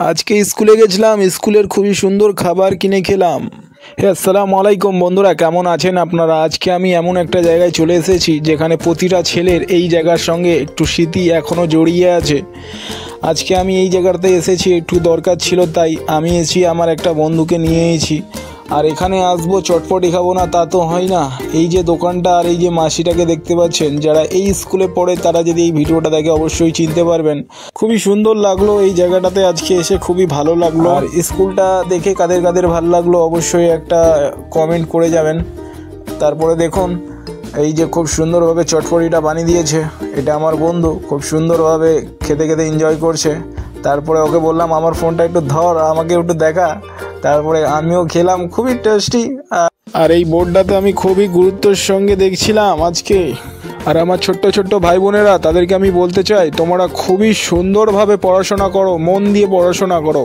আজকে স্কুলে গেছিলাম, স্কুলের খুবই সুন্দর খাবার কিনে খেলাম। আসসালামু আলাইকুম বন্ধুরা, কেমন আছেন আপনারা? আজকে আমি এমন একটা জায়গায় চলে এসেছি যেখানে প্রতিটা ছেলের এই জায়গার সঙ্গে একটু স্মৃতি এখনও জড়িয়ে আছে। আজকে আমি এই জায়গাটাতে এসেছি, একটু দরকার ছিল, তাই আমি এসেছি, আমার একটা বন্ধুকে নিয়ে এসেছি। আর এখানে আসবো চটপটি খাবো না তা তো হয় না। এই যে দোকানটা আর এই যে মাসিটাকে দেখতে পাচ্ছেন, যারা এই স্কুলে পড়ে তারা যদি এই ভিডিওটা দেখে অবশ্যই চিনতে পারবেন। খুবই সুন্দর লাগলো এই জায়গাটাতে আজকে এসে, খুবই ভালো লাগলো। আর স্কুলটা দেখে কাদের কাদের ভালো লাগলো অবশ্যই একটা কমেন্ট করে যাবেন। তারপরে দেখুন এই যে খুব সুন্দরভাবে চটপটিটা বানিয়ে দিয়েছে, এটা আমার বন্ধু খুব সুন্দরভাবে খেতে খেতে এনজয় করছে। তারপরে ওকে বললাম আমার ফোনটা একটু ধর, আমাকে একটু দেখা। তারপরে আমিও খেলাম, খুবই টেস্টি। আর এই বোর্ডটাতে আমি খুবই গুরুত্বের সঙ্গে দেখছিলাম আজকে। আর আমার ছোট্ট ছোট্ট ভাই বোনেরা, তাদেরকে আমি বলতে চাই তোমরা খুবই সুন্দরভাবে পড়াশোনা করো, মন দিয়ে পড়াশোনা করো।